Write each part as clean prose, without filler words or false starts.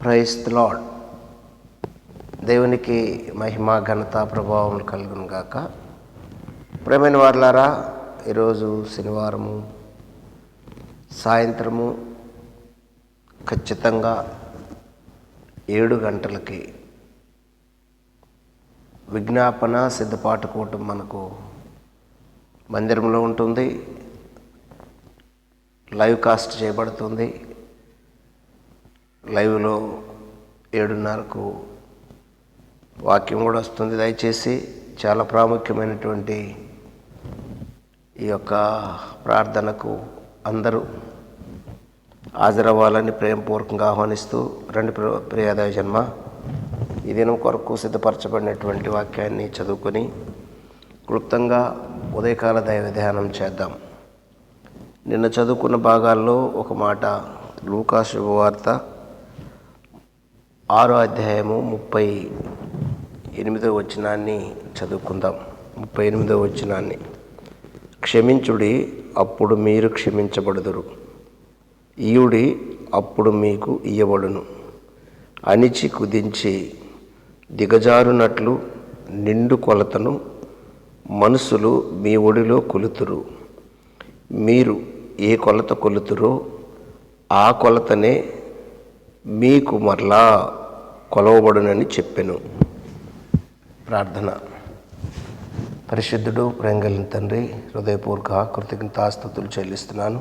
Praise the lord. దేవునికి మహిమ ఘనత ప్రభావం కలుగును గాక. ప్రియమైన వారలారా, ఈరోజు శనివారము సాయంత్రము ఖచ్చితంగా 7 గంటలకి విజ్ఞాపన సిద్ధపాటు కూటం మనకు మందిరంలో ఉంటుంది. లైవ్ కాస్ట్ చేయబడుతుంది. లైవ్లో 7:30కు వాక్యం కూడా వస్తుంది. దయచేసి చాలా ప్రాముఖ్యమైనటువంటి ఈ యొక్క ప్రార్థనకు అందరూ హాజరవ్వాలని ప్రేమపూర్వకంగా ఆహ్వానిస్తూ, రండి ప్రియాదయ జన్మ ఈ దినం కొరకు సిద్ధపరచబడినటువంటి వాక్యాన్ని చదువుకొని క్లుప్తంగా ఉదయకాల దైవ ధ్యానం చేద్దాం. నిన్న చదువుకున్న భాగాల్లో ఒక మాట, లూకా శుభవార్త 6వ అధ్యాయము 38వ వచనాన్ని చదువుకుందాం. 38వ వచనాన్ని, క్షమించుడి, అప్పుడు మీరు క్షమించబడుదురు, ఇయుడి, అప్పుడు మీకు ఇయ్యబడును. అణిచి కుదించి దిగజారునట్లు నిండు కొలతను మనుషులు మీ ఒడిలో కొలుతురు. మీరు ఏ కొలత కొలుతురో ఆ కొలతనే మీకు మరలా కొలవబడునని చెప్పెను. ప్రార్థన. పరిశుద్ధుడు, ప్రేంగలిన తండ్రి, హృదయపూర్వక కృతజ్ఞతాస్తుతులు చెల్లిస్తున్నాను.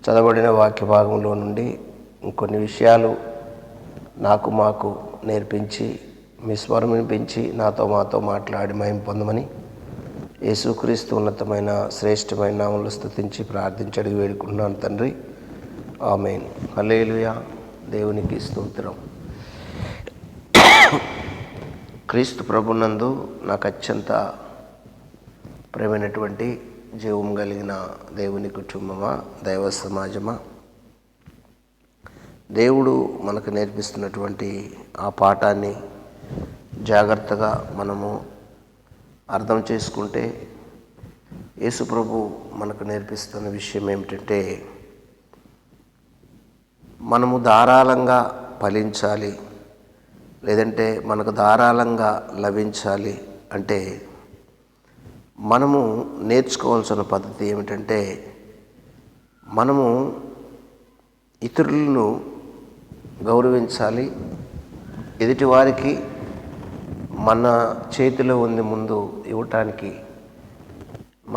చదవబడిన వాక్య భాగంలో నుండి ఇంకొన్ని విషయాలు మాకు నేర్పించి, మీ స్వరం వినిపించి మాతో మాట్లాడి మహిమ పొందమని యేసుక్రీస్తు ఉన్నతమైన శ్రేష్టమైన నామములో స్తుతించి ప్రార్థించి వేడుకుంటున్నాను తండ్రి. ఆమేన్. హల్లెలూయా. దేవునికి స్తోత్రం. క్రీస్తు ప్రభునందు నాకు అత్యంత ప్రియమైనటువంటి జీవం కలిగిన దేవుని కుటుంబమా, దైవ సమాజమా, దేవుడు మనకు నేర్పిస్తున్నటువంటి ఆ పాఠాన్ని జాగ్రత్తగా మనము అర్థం చేసుకుంటే, యేసు ప్రభు మనకు నేర్పిస్తున్న విషయం ఏమిటంటే, మనము ధారాళంగా ఫలించాలి, లేదంటే మనకు ధారాళంగా లభించాలి అంటే మనము నేర్చుకోవాల్సిన పద్ధతి ఏమిటంటే, మనము ఇతరులను గౌరవించాలి. ఎదుటివారికి మన చేతిలో ఉంది ముందు ఇవ్వటానికి,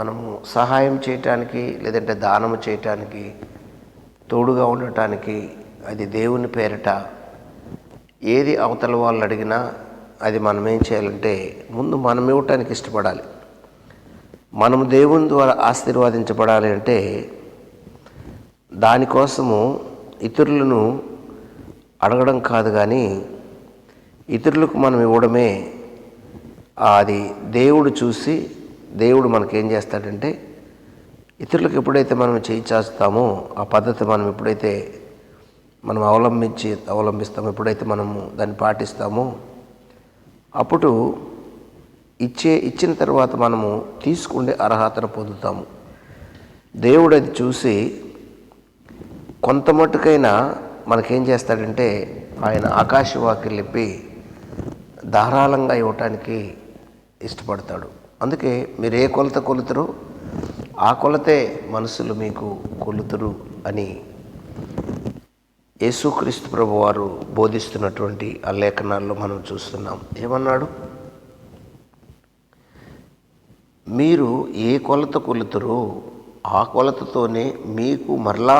మనము సహాయం చేయటానికి, లేదంటే దానము చేయటానికి, తోడుగా ఉండటానికి, అది దేవుని పేరిట ఏది అవతల వాళ్ళు అడిగినా అది మనం ఏం చేయాలంటే ముందు మనం ఇవ్వటానికి ఇష్టపడాలి. మనము దేవుని ద్వారా ఆశీర్వదించబడాలి అంటే దానికోసము ఇతరులను అడగడం కాదు, కానీ ఇతరులకు మనం ఇవ్వడమే. అది దేవుడు చూసి, దేవుడు మనకేం చేస్తాడంటే, ఇతరులకు ఎప్పుడైతే మనం చేయి చాస్తామో, ఆ పద్ధతి మనం ఎప్పుడైతే మనం అవలంబిస్తామో, ఎప్పుడైతే మనము దాన్ని పాటిస్తామో, అప్పుడు ఇచ్చిన తర్వాత మనము తీసుకునే అర్హతను పొందుతాము. దేవుడు అది చూసి కొంత మట్టుకైనా మనకేం చేస్తాడంటే, ఆయన ఆకాశవాక్యం ఇప్పి ధారాళంగా ఇవ్వటానికి ఇష్టపడతాడు. అందుకే మీరు ఏ కొలత కొలుతురో ఆ కొలతే మనుషులు మీకు కొలుతురు అని యేసుక్రీస్తు ప్రభు వారు బోధిస్తున్నటువంటి ఆ లేఖనాల్లో మనం చూస్తున్నాం. ఏమన్నాడు? మీరు ఏ కొలత కొలుతురో ఆ కొలతతోనే మీకు మరలా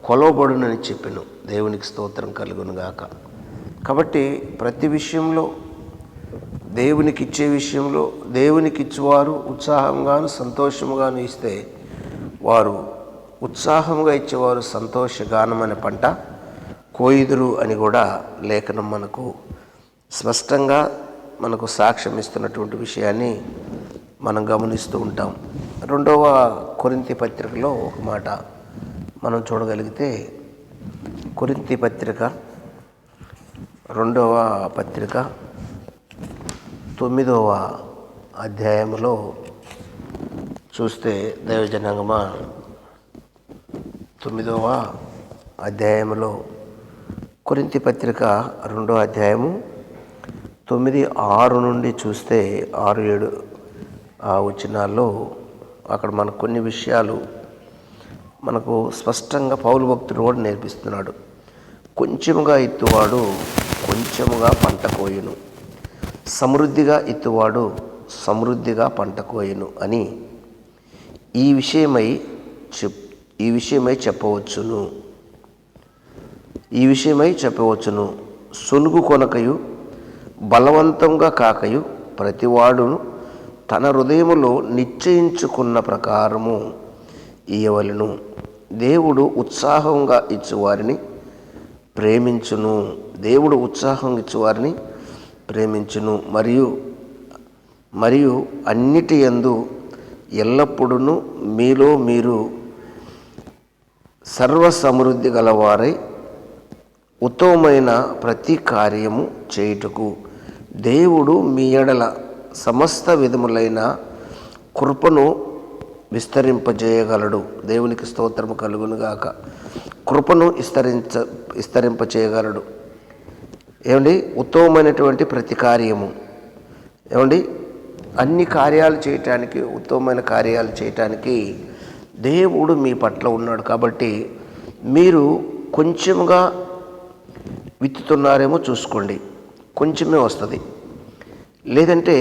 కొలవబడునని చెప్పెను. దేవునికి స్తోత్రం కలుగును గాక. కాబట్టి ప్రతి విషయంలో, దేవునికి ఇచ్చే విషయంలో, దేవునికి ఇచ్చేవారు ఉత్సాహంగాను సంతోషంగాను ఇస్తే, వారు ఉత్సాహంగా ఇచ్చేవారు సంతోషగానం అనే పంట కోయిదురు అని కూడా లేఖనం మనకు స్పష్టంగా మనకు సాక్ష్యం ఇస్తున్నటువంటి విషయాన్ని మనం గమనిస్తూ ఉంటాం. 2వ కొరింథీ పత్రికలో ఒక మాట మనం చూడగలిగితే, కొరింథీ పత్రిక 2వ పత్రిక 9వ అధ్యాయంలో చూస్తే, దైవజనాంగమా 9వ అధ్యాయంలో కొరింథీ పత్రిక 2వ అధ్యాయము 9-6 నుండి చూస్తే 6-7 ఆ వచనాల్లో అక్కడ మనకు కొన్ని విషయాలు మనకు స్పష్టంగా పౌలు భక్తుడు కూడా నేర్పిస్తున్నాడు. కొంచెముగా ఇత్తువాడు కొంచెముగా పంట కోయును, సమృద్ధిగా ఇత్తువాడు సమృద్ధిగా పంట కోయును అని ఈ విషయమై చెప్పవచ్చును. సొలుగు కొనకయు బలవంతంగా కాకయు ప్రతివాడును తన హృదయములో నిశ్చయించుకున్న ప్రకారము ఇయ్యవలెను. దేవుడు ఉత్సాహంగా ఇచ్చువారిని ప్రేమించును. మరియు అన్నిటి యందు ఎల్లప్పుడూ మీలో మీరు సర్వసమృద్ధి గలవారై ఉత్తమమైన ప్రతి కార్యము చేయుటకు దేవుడు మీ ఎడల సమస్త విధములైన కృపను విస్తరింపజేయగలడు. దేవునికి స్తోత్రము కలుగునుగాక. కృపను విస్తరింపచేయగలడు. ఏమండి, ఉత్తమమైనటువంటి ప్రతి కార్యము. ఏమండి, అన్ని కార్యాలు చేయటానికి, ఉత్తమమైన కార్యాలు చేయటానికి దేవుడు మీ పట్ల ఉన్నాడు. కాబట్టి మీరు కొంచెముగా విత్తుతున్నారేమో చూసుకోండి, కొంచెమే వస్తుంది. లేదంటే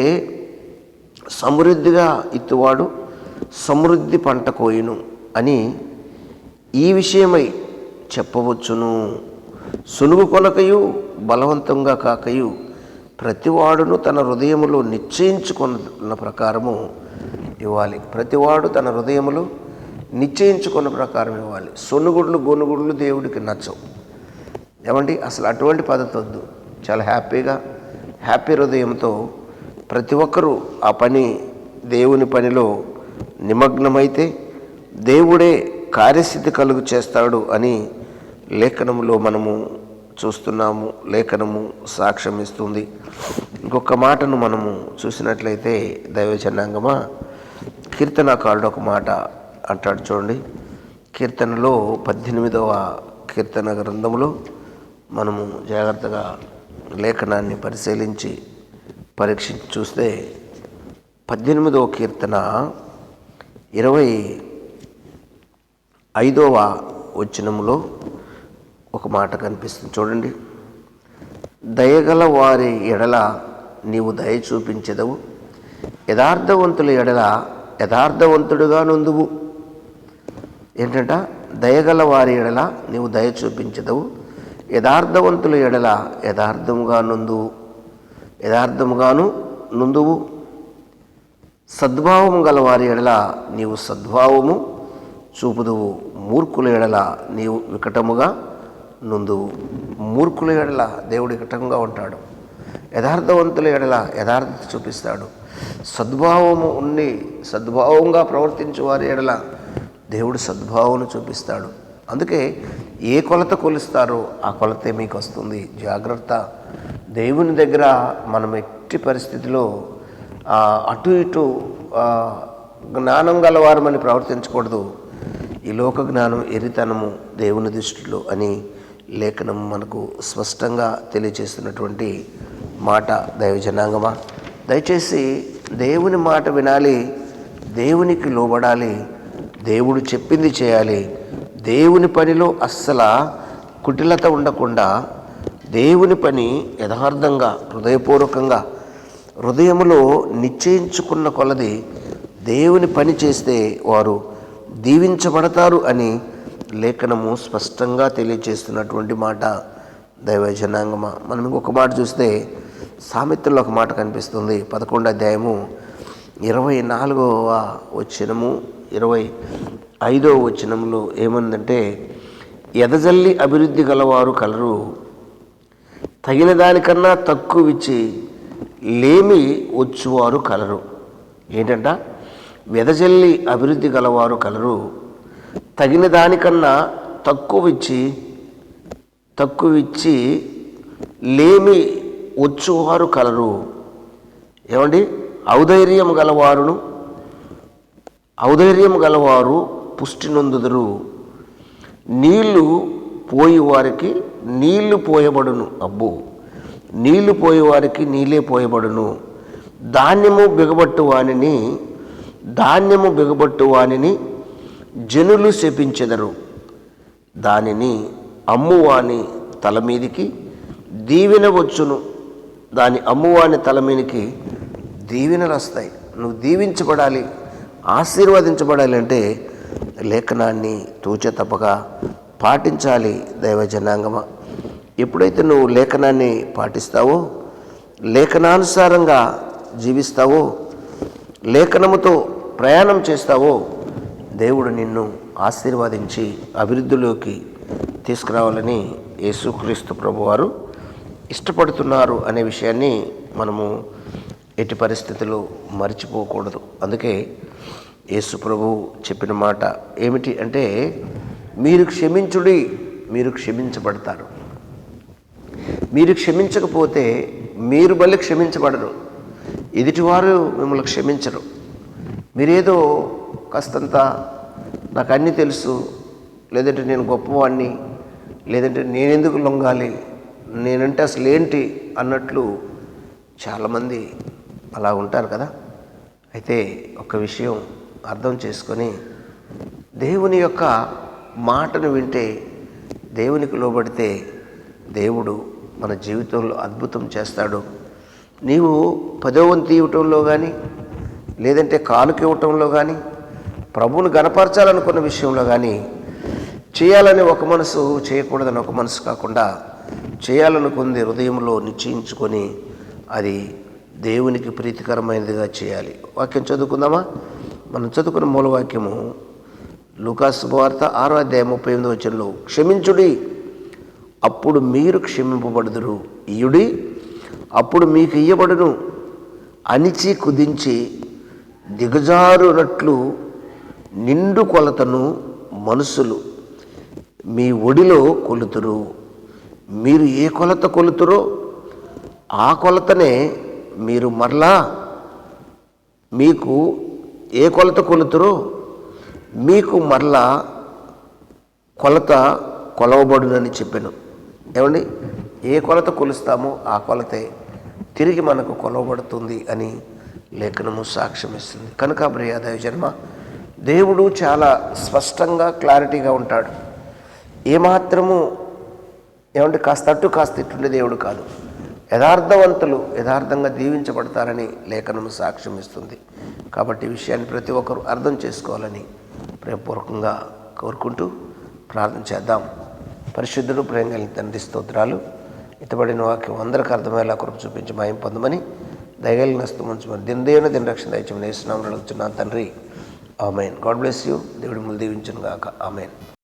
సమృద్ధిగా ఇత్తువాడు సమృద్ధి పంట కోయును అని ఈ విషయమై చెప్పవచ్చును. సులువు కొనకయు బలవంతంగా కాకయు ప్రతివాడును తన హృదయములో నిశ్చయించుకున్న ప్రకారము ఇవ్వాలి. ప్రతివాడు తన హృదయములో నిశ్చయించుకున్న ప్రకారం ఇవ్వాలి. సొనుగుడులు గొనుగుడులు దేవుడికి నచ్చవు. ఏమండి, అసలు అటువంటి పద్ధతి వద్దు. చాలా హ్యాపీ హృదయంతో ప్రతి ఒక్కరూ ఆ పని, దేవుని పనిలో నిమగ్నమైతే దేవుడే కార్యసిద్ధి కలుగు చేస్తాడు అని లేఖనములో మనము చూస్తున్నాము. లేఖనము సాక్ష్యం ఇస్తుంది. ఇంకొక మాటను మనము చూసినట్లయితే దైవజనాంగమా, కీర్తనాకారుడు ఒక మాట అంటాడు చూడండి. కీర్తనలో 18వ కీర్తన గ్రంథంలో మనము జాగ్రత్తగా లేఖనాన్ని పరీక్షించి చూస్తే 18వ కీర్తన 25వ వచనములో ఒక మాట కనిపిస్తుంది చూడండి. దయగల వారి ఎడల నీవు దయ చూపించెదవు, యథార్థవంతుల ఎడల యథార్థవంతుడుగా నొందువు. ఏంటంట? దయగల వారి ఎడల నీవు దయ చూపించెదవు, యథార్థవంతుల ఎడల యథార్థముగాను నొందువు. సద్భావము గల వారి ఎడల నీవు సద్భావము చూపుదువు, మూర్ఖుల ఎడల నీవు వికటముగా నొందువు. మూర్ఖుల ఎడల దేవుడు వికటంగా ఉంటాడు, యథార్థవంతుల ఎడల యథార్థత చూపిస్తాడు. సద్భావంగా ప్రవర్తించే వారి ఎడల దేవుడు సద్భావను చూపిస్తాడు. అందుకే ఏ కొలత కొలుస్తారో ఆ కొలతే మీకు వస్తుంది. జాగ్రత్త. దేవుని దగ్గర మనం ఎట్టి పరిస్థితిలో అటు ఇటు జ్ఞానం గలవారమని ప్రవర్తించకూడదు. ఈ లోక జ్ఞానం ఎరితనము దేవుని దృష్టిలో అని లేఖనం మనకు స్పష్టంగా తెలియజేస్తున్నటువంటి మాట. దైవజనాంగమా, దయచేసి దేవుని మాట వినాలి, దేవునికి లోబడాలి, దేవుడు చెప్పింది చేయాలి. దేవుని పనిలో అస్సలు కుటిలత ఉండకుండా దేవుని పని యథార్థంగా హృదయపూర్వకంగా హృదయములో నిశ్చయించుకున్న కొలది దేవుని పని చేస్తే వారు దీవించబడతారు అని లేఖనము స్పష్టంగా తెలియజేస్తున్నటువంటి మాట. దైవజనాంగమా, మనం ఇంకొక మాట చూస్తే సామెతల్లో ఒక మాట కనిపిస్తుంది. 11వ అధ్యాయము 24వ వచనము 25వ వచనంలో ఏముందంటే, ఎదజల్లి అభివృద్ధి గలవారు కలరు, తగిన దానికన్నా తక్కువిచ్చి లేమి వచ్చువారు కలరు. ఏంటంట? వెదజల్లి అభివృద్ధి గలవారు కలరు, తగిన దానికన్నా తక్కువిచ్చి లేమి వచ్చువారు కలరు. ఏమండి? ఔదైర్యం గలవారు పుష్టి నొందుదురు, నీళ్లు పోయి వారికి నీళ్లు పోయబడును. అబ్బో, నీళ్లు పోయేవారికి నీళ్ళే పోయబడును. ధాన్యము బిగబట్టు వానిని జనులు శపించెదరు. దానిని అమ్మువాని తల మీదికి దీవెన వచ్చును. దాని అమ్మువాని తల మీదకి దీవెనలు వస్తాయి. నువ్వు దీవించబడాలి, ఆశీర్వదించబడాలి అంటే లేఖనాన్ని తూచ తప్పగా పాటించాలి. దైవ జనాంగమా, ఎప్పుడైతే నువ్వు లేఖనాన్ని పాటిస్తావో, లేఖనానుసారంగా జీవిస్తావో, లేఖనముతో ప్రయాణం చేస్తావో, దేవుడు నిన్ను ఆశీర్వదించి అభివృద్ధిలోకి తీసుకురావాలని యేసుక్రీస్తు ప్రభువారు ఇష్టపడుతున్నారు అనే విషయాన్ని మనము ఎట్టి పరిస్థితుల్లో మర్చిపోకూడదు. అందుకే యేసు ప్రభువు చెప్పిన మాట ఏమిటి అంటే, మీరు క్షమించుడి, మీరు క్షమించబడతారు. మీరు క్షమించకపోతే మీరు మళ్ళీ క్షమించబడరు. ఎదుటివారు మిమ్మల్ని క్షమించరు. మీరేదో కాస్తంత నాకు అన్నీ తెలుసు, లేదంటే నేను గొప్పవాడిని, లేదంటే నేనెందుకు లొంగాలి, నేనంటే అసలు ఏంటి అన్నట్లు చాలామంది అలా ఉంటారు కదా. అయితే ఒక విషయం అర్థం చేసుకొని దేవుని యొక్క మాటను వింటే, దేవునికి లోబడితే దేవుడు మన జీవితంలో అద్భుతం చేస్తాడు. నీవు 10వ వంతు ఇవ్వటంలో కానీ, లేదంటే కానుక ఇవ్వటంలో కానీ, ప్రభువును గణపరచాలనుకున్న విషయంలో కానీ, చేయాలని ఒక మనసు, చేయకూడదని ఒక మనసు కాకుండా చేయాలనుకుంది హృదయంలో నిశ్చయించుకొని అది దేవునికి ప్రీతికరమైనదిగా చేయాలి. వాక్యం చదువుకుందామా? మనం చదువుకున్న మూలవాక్యము లూకాసు సువార్త 6వ అధ్యాయం 38వ వచనంలో, క్షమించుడి, అప్పుడు మీరు క్షమింపబడుదురు, ఇయుడి, అప్పుడు మీకు ఇయ్యబడును, అణిచి కుదించి దిగజారునట్లు నిండు కొలతను మనుషులు మీ ఒడిలో కొలుతురు. మీరు ఏ కొలత కొలుతురో ఆ కొలతనే మీరు మరలా, మీకు ఏ కొలత కొలుతురో మీకు మరలా కొలత కొలవబడునని చెప్పాను. ఏమండి, ఏ కొలత కొలుస్తామో ఆ కొలతే తిరిగి మనకు కొలవబడుతుంది అని లేఖనము సాక్ష్యం ఇస్తుంది. కనుక ప్రియ దైవజన్మ, దేవుడు చాలా స్పష్టంగా క్లారిటీగా ఉంటాడు. ఏమాత్రము ఏమంటే కాస్త అట్టు కాస్త ఇట్టుండే దేవుడు కాదు. యథార్థవంతులు యథార్థంగా దీవించబడతారని లేఖనము సాక్ష్యం ఇస్తుంది. కాబట్టి ఈ విషయాన్ని ప్రతి ఒక్కరూ అర్థం చేసుకోవాలని ప్రేమపూర్వకంగా కోరుకుంటూ ప్రార్థన చేద్దాం. పరిశుద్ధుడు, ప్రేమ కలిగిన తండ్రి, స్తోత్రాలు. ఇతబడిన వాక్యం అందరికీ అర్థమయ్యేలా కృప చూపించి మహిమ పొందమని, దయగలిగిన స్తోత్రం దిన రక్షణ దయచేయమని యేసునామములో అడుగుతున్నాను తండ్రి. ఆమెన్. God bless you. దేవుడి ముందు దీవించును గాక. ఆమెన్.